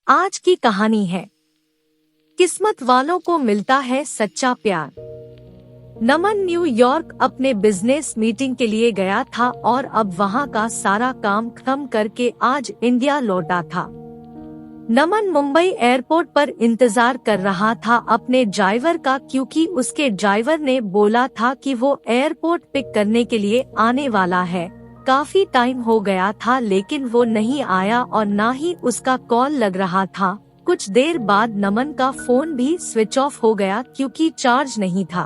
आज की कहानी है, किस्मत वालों को मिलता है सच्चा प्यार। नमन न्यूयॉर्क अपने बिजनेस मीटिंग के लिए गया था और अब वहाँ का सारा काम खत्म करके आज इंडिया लौटा था। नमन मुंबई एयरपोर्ट पर इंतजार कर रहा था अपने ड्राइवर का, क्योंकि उसके ड्राइवर ने बोला था कि वो एयरपोर्ट पिक करने के लिए आने वाला है। काफी टाइम हो गया था लेकिन वो नहीं आया और ना ही उसका कॉल लग रहा था। कुछ देर बाद नमन का फोन भी स्विच ऑफ हो गया क्योंकि चार्ज नहीं था।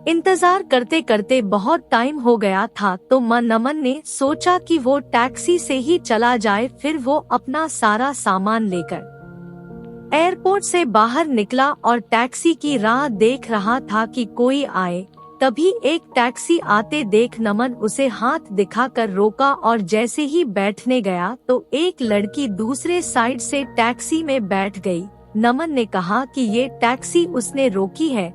इंतजार करते करते बहुत टाइम हो गया था तो नमन ने सोचा कि वो टैक्सी से ही चला जाए। फिर वो अपना सारा सामान लेकर एयरपोर्ट से बाहर निकला और टैक्सी की राह देख रहा था कि कोई आए। तभी एक टैक्सी आते देख नमन उसे हाथ दिखाकर रोका और जैसे ही बैठने गया तो एक लड़की दूसरे साइड से टैक्सी में बैठ गई। नमन ने कहा कि ये टैक्सी उसने रोकी है,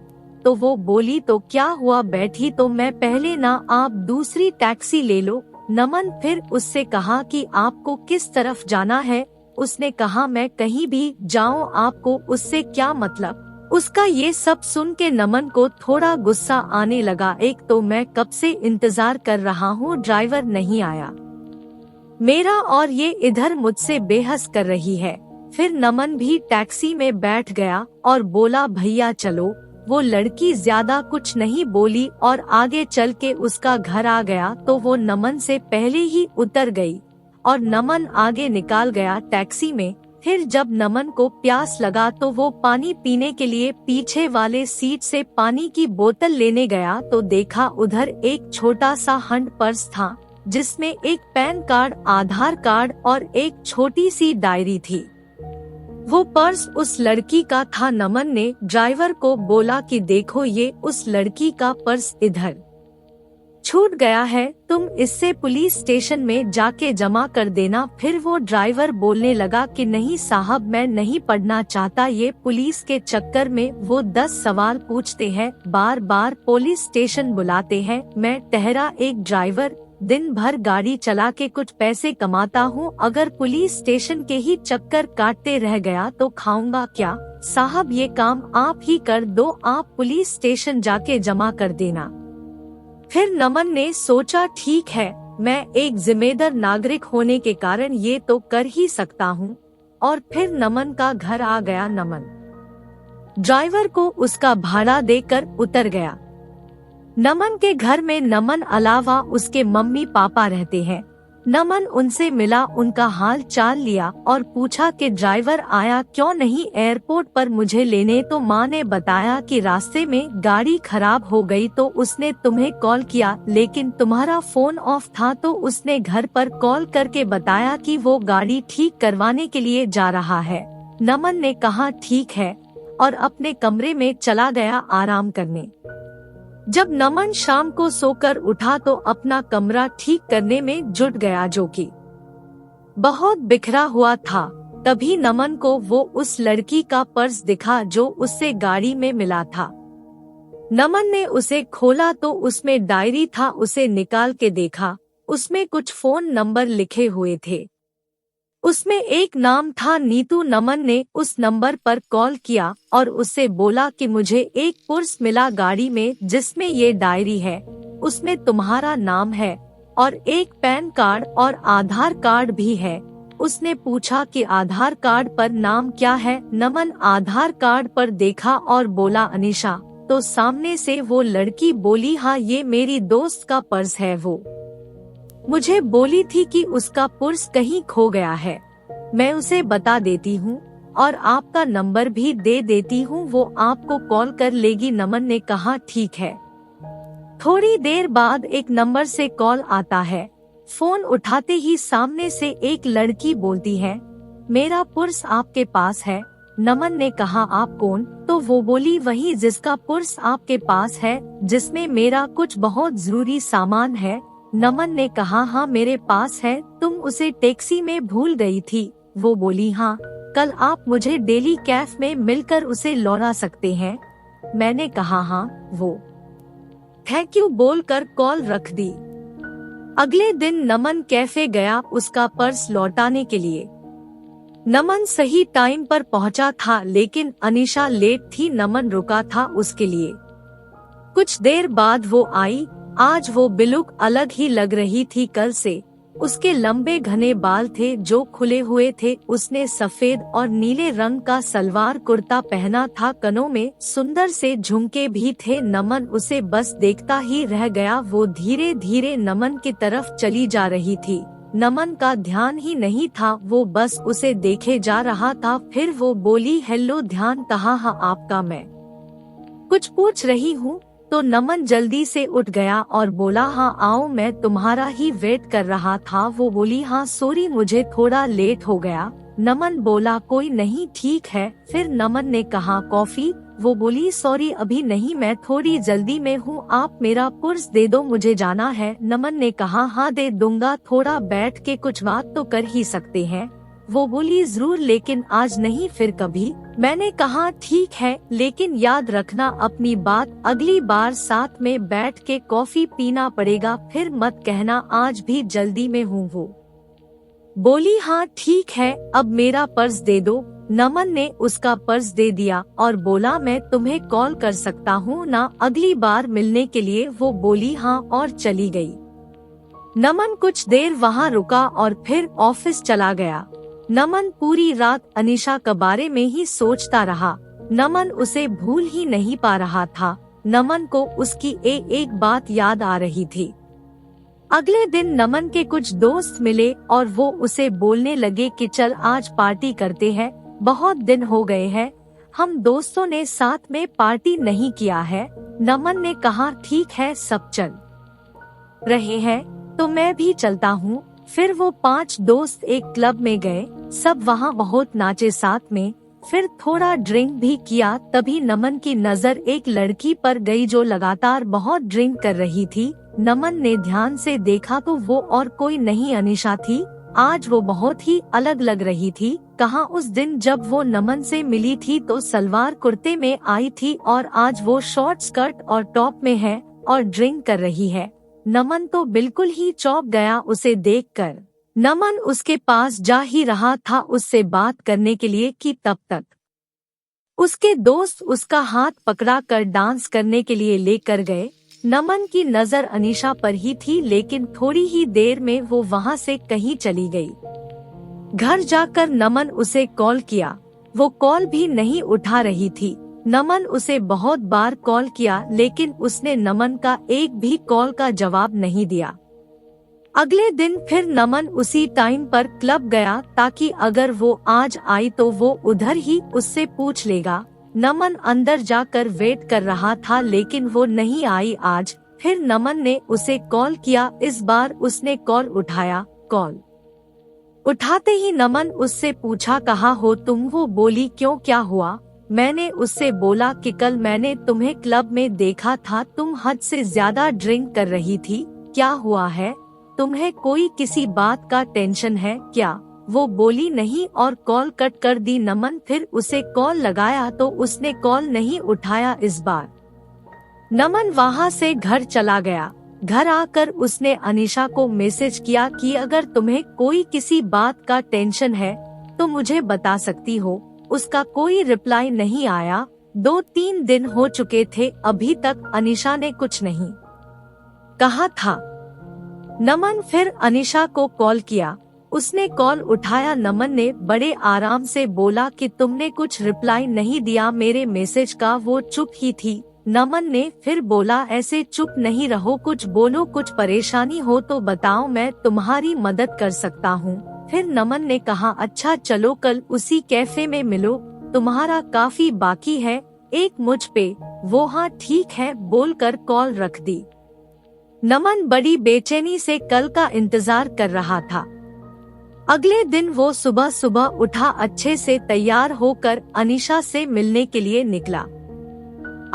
तो वो बोली तो क्या हुआ, बैठी तो मैं पहले ना, आप दूसरी टैक्सी ले लो। नमन फिर उससे कहा कि आपको किस तरफ जाना है। उसने कहा मैं कहीं भी जाऊं, आपको उससे क्या मतलब। उसका ये सब सुन के नमन को थोड़ा गुस्सा आने लगा। एक तो मैं कब से इंतजार कर रहा हूँ, ड्राइवर नहीं आया मेरा और ये इधर मुझसे बेहस कर रही है। फिर नमन भी टैक्सी में बैठ गया और बोला भैया चलो। वो लड़की ज्यादा कुछ नहीं बोली और आगे चल के उसका घर आ गया तो वो नमन से पहले ही उतर गई और नमन आगे निकाल गया टैक्सी में। फिर जब नमन को प्यास लगा तो वो पानी पीने के लिए पीछे वाले सीट से पानी की बोतल लेने गया तो देखा उधर एक छोटा सा हैंड पर्स था जिसमें एक पैन कार्ड, आधार कार्ड और एक छोटी सी डायरी थी। वो पर्स उस लड़की का था। नमन ने ड्राइवर को बोला कि देखो ये उस लड़की का पर्स इधर छूट गया है, तुम इससे पुलिस स्टेशन में जाके जमा कर देना। फिर वो ड्राइवर बोलने लगा कि नहीं साहब, मैं नहीं पढ़ना चाहता, ये पुलिस के चक्कर में वो 10 सवाल पूछते हैं, बार बार पुलिस स्टेशन बुलाते हैं। मैं ठहरा एक ड्राइवर, दिन भर गाड़ी चला के कुछ पैसे कमाता हूँ, अगर पुलिस स्टेशन के ही चक्कर काटते रह गया तो खाऊंगा क्या। साहब ये काम आप ही कर दो, आप पुलिस स्टेशन जाके जमा कर देना। फिर नमन ने सोचा ठीक है, मैं एक जिम्मेदार नागरिक होने के कारण ये तो कर ही सकता हूँ। और फिर नमन का घर आ गया। नमन ड्राइवर को उसका भाड़ा देकर उतर गया। नमन के घर में नमन अलावा उसके मम्मी पापा रहते हैं। नमन उनसे मिला, उनका हाल चाल लिया और पूछा कि ड्राइवर आया क्यों नहीं एयरपोर्ट पर मुझे लेने। तो माँ ने बताया कि रास्ते में गाड़ी खराब हो गई तो उसने तुम्हें कॉल किया लेकिन तुम्हारा फोन ऑफ था, तो उसने घर पर कॉल करके बताया कि वो गाड़ी ठीक करवाने के लिए जा रहा है। नमन ने कहा ठीक है और अपने कमरे में चला गया आराम करने। जब नमन शाम को सोकर उठा तो अपना कमरा ठीक करने में जुट गया जो कि बहुत बिखरा हुआ था। तभी नमन को वो उस लड़की का पर्स दिखा जो उससे गाड़ी में मिला था। नमन ने उसे खोला तो उसमें डायरी था, उसे निकाल के देखा, उसमें कुछ फोन नंबर लिखे हुए थे। उसमें एक नाम था नीतू। नमन ने उस नंबर पर कॉल किया और उससे बोला कि मुझे एक पर्स मिला गाड़ी में जिसमें ये डायरी है, उसमें तुम्हारा नाम है और एक पैन कार्ड और आधार कार्ड भी है। उसने पूछा कि आधार कार्ड पर नाम क्या है। नमन आधार कार्ड पर देखा और बोला अनीशा। तो सामने से वो लड़की बोली हाँ ये मेरी दोस्त का पर्स है, वो मुझे बोली थी कि उसका पर्स कहीं खो गया है, मैं उसे बता देती हूँ और आपका नंबर भी दे देती हूँ, वो आपको कॉल कर लेगी। नमन ने कहा ठीक है। थोड़ी देर बाद एक नंबर से कॉल आता है। फोन उठाते ही सामने से एक लड़की बोलती है मेरा पर्स आपके पास है। नमन ने कहा आप कौन? तो वो बोली वही जिसका पर्स आपके पास है, जिसमें मेरा कुछ बहुत जरूरी सामान है। नमन ने कहा हाँ मेरे पास है, तुम उसे टैक्सी में भूल गई थी। वो बोली हाँ, कल आप मुझे डेली कैफ में मिलकर उसे लौटा सकते हैं। मैंने कहा हाँ। वो थैंक यू बोलकर कॉल रख दी। अगले दिन नमन कैफे गया उसका पर्स लौटाने के लिए। नमन सही टाइम पर पहुंचा था, लेकिन अनीशा लेट थी। नमन रुका था उसके लिए। कुछ देर बाद वो आई। आज वो बिल्कुल अलग ही लग रही थी कल से। उसके लंबे घने बाल थे जो खुले हुए थे। उसने सफेद और नीले रंग का सलवार कुर्ता पहना था। कानों में सुंदर से झुमके भी थे। नमन उसे बस देखता ही रह गया। वो धीरे धीरे नमन की तरफ चली जा रही थी। नमन का ध्यान ही नहीं था, वो बस उसे देखे जा रहा था। फिर वो बोली, हेलो, ध्यान कहाँ है आपका? मैं कुछ पूछ रही हूँ। तो नमन जल्दी से उठ गया और बोला, हाँ आओ, मैं तुम्हारा ही वेट कर रहा था। वो बोली, हाँ सॉरी, मुझे थोड़ा लेट हो गया। नमन बोला, कोई नहीं, ठीक है। फिर नमन ने कहा, कॉफी? वो बोली, सॉरी अभी नहीं, मैं थोड़ी जल्दी में हूँ। आप मेरा पर्स दे दो, मुझे जाना है। नमन ने कहा, हाँ दे दूंगा, थोड़ा बैठ के कुछ बात तो कर ही सकते हैं। वो बोली, जरूर, लेकिन आज नहीं, फिर कभी। मैंने कहा, ठीक है, लेकिन याद रखना अपनी बात, अगली बार साथ में बैठ के कॉफी पीना पड़ेगा। फिर मत कहना आज भी जल्दी में हूँ। वो बोली, हाँ ठीक है, अब मेरा पर्स दे दो। नमन ने उसका पर्स दे दिया और बोला, मैं तुम्हें कॉल कर सकता हूँ ना अगली बार मिलने के लिए? वो बोली, हाँ, और चली गई। नमन कुछ देर वहाँ रुका और फिर ऑफिस चला गया। नमन पूरी रात अनीशा के बारे में ही सोचता रहा। नमन उसे भूल ही नहीं पा रहा था। नमन को उसकी एक बात याद आ रही थी। अगले दिन नमन के कुछ दोस्त मिले और वो उसे बोलने लगे कि चल आज पार्टी करते हैं, बहुत दिन हो गए हैं, हम दोस्तों ने साथ में पार्टी नहीं किया है। नमन ने कहा, ठीक है, सब चल रहे हैं तो मैं भी चलता हूँ। फिर वो 5 दोस्त एक क्लब में गए। सब वहाँ बहुत नाचे साथ में, फिर थोड़ा ड्रिंक भी किया। तभी नमन की नजर एक लड़की पर गई जो लगातार बहुत ड्रिंक कर रही थी। नमन ने ध्यान से देखा तो वो और कोई नहीं, अनीशा थी। आज वो बहुत ही अलग लग रही थी। कहाँ उस दिन जब वो नमन से मिली थी तो सलवार कुर्ते में आई थी और आज वो शॉर्ट स्कर्ट और टॉप में है और ड्रिंक कर रही है। नमन तो बिल्कुल ही चौंक गया उसे देखकर। नमन उसके पास जा ही रहा था उससे बात करने के लिए कि तब तक उसके दोस्त उसका हाथ पकड़ा कर डांस करने के लिए लेकर गए। नमन की नजर अनीशा पर ही थी, लेकिन थोड़ी ही देर में वो वहाँ से कहीं चली गई। घर जाकर नमन उसे कॉल किया, वो कॉल भी नहीं उठा रही थी। नमन उसे बहुत बार कॉल किया, लेकिन उसने नमन का एक भी कॉल का जवाब नहीं दिया। अगले दिन फिर नमन उसी टाइम पर क्लब गया ताकि अगर वो आज आई तो वो उधर ही उससे पूछ लेगा। नमन अंदर जाकर वेट कर रहा था, लेकिन वो नहीं आई आज। फिर नमन ने उसे कॉल किया। इस बार उसने कॉल उठाया। कॉल उठाते ही नमन उससे पूछा, कहाँ हो तुम? वो बोली, क्यों, क्या हुआ? मैंने उससे बोला कि कल मैंने तुम्हें क्लब में देखा था, तुम हद से ज्यादा ड्रिंक कर रही थी, क्या हुआ है? तुम्हें कोई किसी बात का टेंशन है क्या? वो बोली, नहीं, और कॉल कट कर दी। नमन फिर उसे कॉल लगाया तो उसने कॉल नहीं उठाया। इस बार नमन वहाँ से घर चला गया। घर आकर उसने अनीशा को मैसेज किया कि अगर तुम्हें कोई किसी बात का टेंशन है तो मुझे बता सकती हो। उसका कोई रिप्लाई नहीं आया। 2-3 दिन हो चुके थे, अभी तक अनीशा ने कुछ नहीं कहा था। नमन फिर अनीशा को कॉल किया। उसने कॉल उठाया। नमन ने बड़े आराम से बोला कि तुमने कुछ रिप्लाई नहीं दिया मेरे मैसेज का। वो चुप ही थी। नमन ने फिर बोला, ऐसे चुप नहीं रहो, कुछ बोलो, कुछ परेशानी हो तो बताओ, मैं तुम्हारी मदद कर सकता हूँ। फिर नमन ने कहा, अच्छा चलो कल उसी कैफे में मिलो, तुम्हारा काफी बाकी है एक मुझ पे। वो हाँ ठीक है बोलकर कॉल रख दी। नमन बड़ी बेचैनी से कल का इंतजार कर रहा था। अगले दिन वो सुबह सुबह उठा, अच्छे से तैयार होकर अनीशा से मिलने के लिए निकला।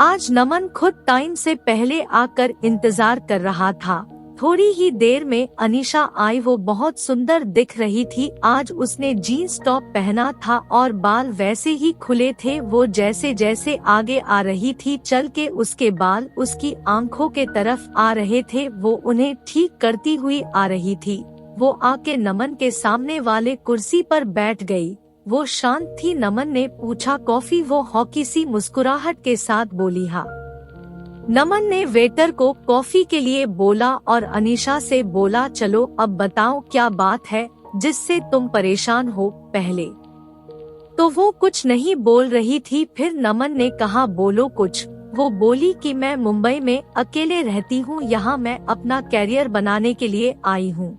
आज नमन खुद टाइम से पहले आकर इंतजार कर रहा था। थोड़ी ही देर में अनीशा आई। वो बहुत सुंदर दिख रही थी। आज उसने जीन्स टॉप पहना था और बाल वैसे ही खुले थे। वो जैसे जैसे आगे आ रही थी चल के उसके बाल उसकी आंखों के तरफ आ रहे थे। वो उन्हें ठीक करती हुई आ रही थी। वो आके नमन के सामने वाले कुर्सी पर बैठ गई। वो शांत थी। नमन ने पूछा कॉफी? वो हॉकी सी मुस्कुराहट के साथ बोली हाँ। नमन ने वेटर को कॉफी के लिए बोला और अनीशा से बोला चलो अब बताओ क्या बात है जिससे तुम परेशान हो। पहले तो वो कुछ नहीं बोल रही थी, फिर नमन ने कहा बोलो कुछ। वो बोली कि मैं मुंबई में अकेले रहती हूँ, यहाँ मैं अपना कैरियर बनाने के लिए आई हूँ।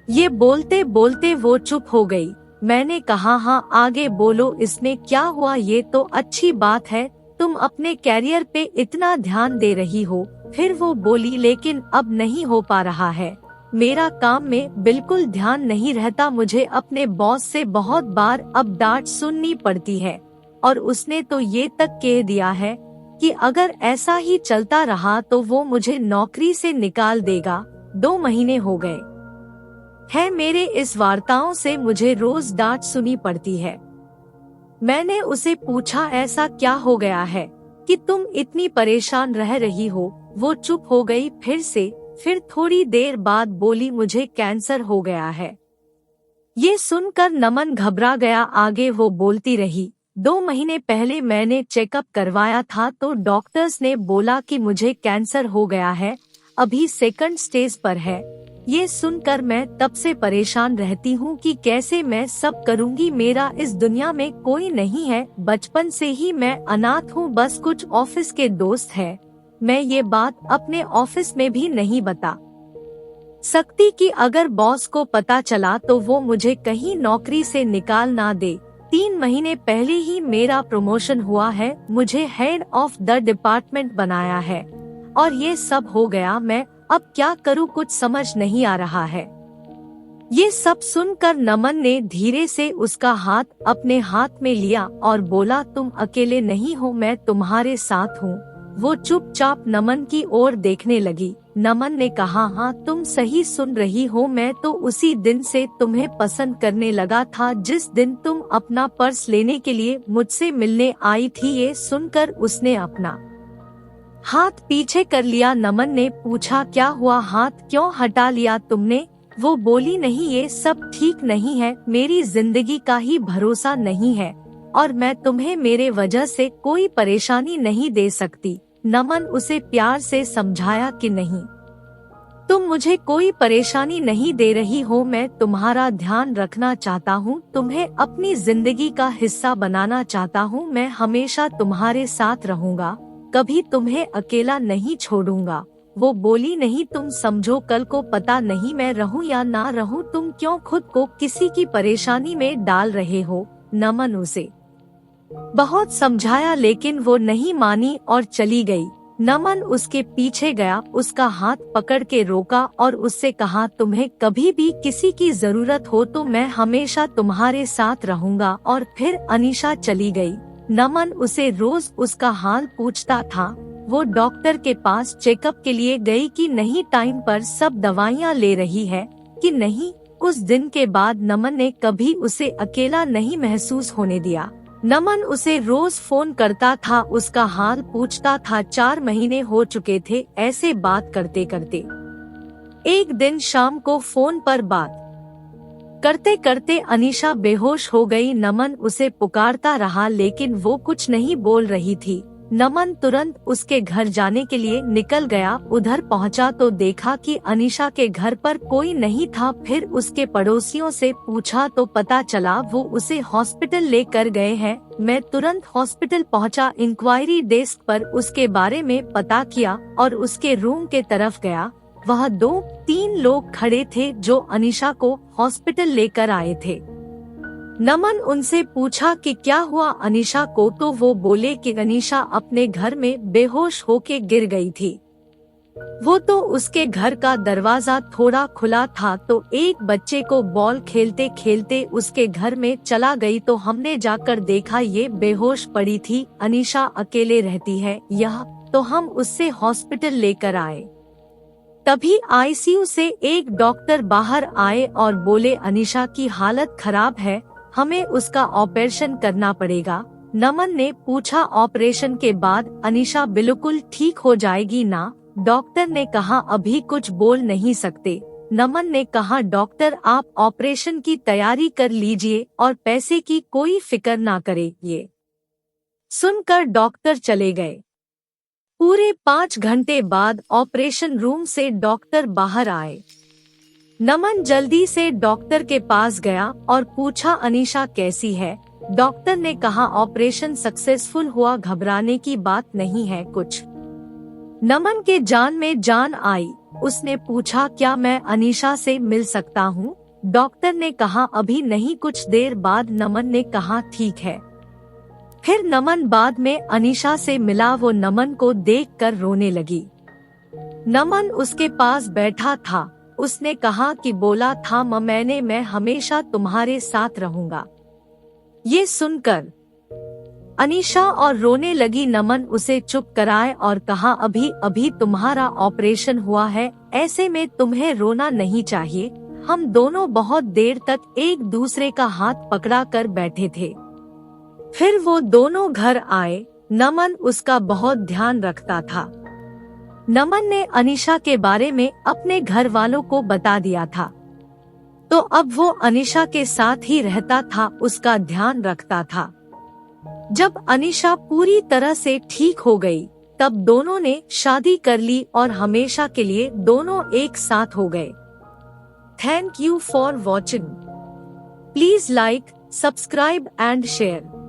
ये बोलते बोलते वो चुप हो गई। मैंने कहा हाँ आगे बोलो, इसमें क्या हुआ? ये तो अच्छी बात है, तुम अपने कैरियर पे इतना ध्यान दे रही हो। फिर वो बोली लेकिन अब नहीं हो पा रहा है, मेरा काम में बिल्कुल ध्यान नहीं रहता, मुझे अपने बॉस से बहुत बार अब डांट सुननी पड़ती है और उसने तो ये तक कह दिया है कि अगर ऐसा ही चलता रहा तो वो मुझे नौकरी से निकाल देगा। 2 महीने हो गए है मेरे इस वार्ताओं से मुझे रोज डांट सुनी पड़ती है। मैंने उसे पूछा ऐसा क्या हो गया है कि तुम इतनी परेशान रह रही हो? वो चुप हो गई फिर थोड़ी देर बाद बोली मुझे कैंसर हो गया है। ये सुनकर नमन घबरा गया। आगे वो बोलती रही 2 महीने पहले मैंने चेकअप करवाया था तो डॉक्टर्स ने बोला कि मुझे कैंसर हो गया है, अभी 2nd स्टेज पर है। ये सुनकर मैं तब से परेशान रहती हूँ कि कैसे मैं सब करूँगी, मेरा इस दुनिया में कोई नहीं है, बचपन से ही मैं अनाथ हूँ, बस कुछ ऑफिस के दोस्त हैं। मैं ये बात अपने ऑफिस में भी नहीं बता सकती कि अगर बॉस को पता चला तो वो मुझे कहीं नौकरी से निकाल ना दे। 3 महीने पहले ही मेरा प्रमोशन हुआ है, मुझे हेड ऑफ द डिपार्टमेंट बनाया है और ये सब हो गया। मैं अब क्या करूं, कुछ समझ नहीं आ रहा है। ये सब सुनकर नमन ने धीरे से उसका हाथ अपने हाथ में लिया और बोला तुम अकेले नहीं हो, मैं तुम्हारे साथ हूँ। वो चुपचाप नमन की ओर देखने लगी। नमन ने कहा हाँ तुम सही सुन रही हो, मैं तो उसी दिन से तुम्हें पसंद करने लगा था जिस दिन तुम अपना पर्स लेने के लिए मुझसे मिलने आई थी। ये सुनकर उसने अपना हाथ पीछे कर लिया। नमन ने पूछा क्या हुआ, हाथ क्यों हटा लिया तुमने? वो बोली नहीं ये सब ठीक नहीं है, मेरी जिंदगी का ही भरोसा नहीं है और मैं तुम्हें मेरे वजह से कोई परेशानी नहीं दे सकती। नमन उसे प्यार से समझाया कि नहीं, तुम मुझे कोई परेशानी नहीं दे रही हो, मैं तुम्हारा ध्यान रखना चाहता हूँ, तुम्हें अपनी जिंदगी का हिस्सा बनाना चाहता हूँ, मैं हमेशा तुम्हारे साथ रहूँगा, कभी तुम्हें अकेला नहीं छोड़ूंगा। वो बोली नहीं तुम समझो, कल को पता नहीं मैं रहूं या ना रहूं, तुम क्यों खुद को किसी की परेशानी में डाल रहे हो। नमन उसे बहुत समझाया लेकिन वो नहीं मानी और चली गई। नमन उसके पीछे गया, उसका हाथ पकड़ के रोका और उससे कहा तुम्हें कभी भी किसी की जरूरत हो तो मैं हमेशा तुम्हारे साथ रहूंगा। और फिर अनीशा चली गई। नमन उसे रोज उसका हाल पूछता था, वो डॉक्टर के पास चेकअप के लिए गई कि नहीं, टाइम पर सब दवाइयाँ ले रही है कि नहीं। उस दिन के बाद नमन ने कभी उसे अकेला नहीं महसूस होने दिया। नमन उसे रोज फोन करता था, उसका हाल पूछता था। 4 महीने हो चुके थे ऐसे बात करते करते। एक दिन शाम को फोन पर बात करते करते अनीशा बेहोश हो गई। नमन उसे पुकारता रहा लेकिन वो कुछ नहीं बोल रही थी। नमन तुरंत उसके घर जाने के लिए निकल गया। उधर पहुंचा तो देखा कि अनीशा के घर पर कोई नहीं था। फिर उसके पड़ोसियों से पूछा तो पता चला वो उसे हॉस्पिटल लेकर गए हैं। मैं तुरंत हॉस्पिटल पहुंचा, इंक्वायरी डेस्क पर उसके बारे में पता किया और उसके रूम के तरफ गया। वह 2-3 लोग खड़े थे जो अनीशा को हॉस्पिटल लेकर आए थे। नमन उनसे पूछा कि क्या हुआ अनीशा को, तो वो बोले कि अनीशा अपने घर में बेहोश होके गिर गई थी। वो तो उसके घर का दरवाजा थोड़ा खुला था तो एक बच्चे को बॉल खेलते खेलते उसके घर में चला गई तो हमने जाकर देखा ये बेहोश पड़ी थी। अनीशा अकेले रहती है यह, तो हम उससे हॉस्पिटल लेकर आए। तभी आईसीयू से एक डॉक्टर बाहर आए और बोले अनीशा की हालत खराब है, हमें उसका ऑपरेशन करना पड़ेगा। नमन ने पूछा ऑपरेशन के बाद अनीशा बिल्कुल ठीक हो जाएगी ना? डॉक्टर ने कहा अभी कुछ बोल नहीं सकते। नमन ने कहा, डॉक्टर आप ऑपरेशन की तैयारी कर लीजिए और पैसे की कोई फिक्र ना करे। ये सुनकर डॉक्टर चले गए। पूरे 5 घंटे बाद ऑपरेशन रूम से डॉक्टर बाहर आए। नमन जल्दी से डॉक्टर के पास गया और पूछा, अनीशा कैसी है? डॉक्टर ने कहा, ऑपरेशन सक्सेसफुल हुआ, घबराने की बात नहीं है कुछ। नमन के जान में जान आई। उसने पूछा, क्या मैं अनीशा से मिल सकता हूँ? डॉक्टर ने कहा, अभी नहीं, कुछ देर बाद। नमन ने कहा, ठीक है। फिर नमन बाद में अनीशा से मिला। वो नमन को देखकर रोने लगी। नमन उसके पास बैठा था। उसने कहा कि बोला था मैं हमेशा तुम्हारे साथ रहूंगा। ये सुनकर अनीशा और रोने लगी। नमन उसे चुप कराए और कहा, अभी अभी तुम्हारा ऑपरेशन हुआ है, ऐसे में तुम्हें रोना नहीं चाहिए। हम दोनों बहुत देर तक एक दूसरे का हाथ पकड़ा कर बैठे थे। फिर वो दोनों घर आए। नमन उसका बहुत ध्यान रखता था। नमन ने अनीशा के बारे में अपने घर वालों को बता दिया था, तो अब वो अनीशा के साथ ही रहता था, उसका ध्यान रखता था। जब अनीशा पूरी तरह से ठीक हो गई, तब दोनों ने शादी कर ली और हमेशा के लिए दोनों एक साथ हो गए। Thank you for watching. Please like, subscribe and share.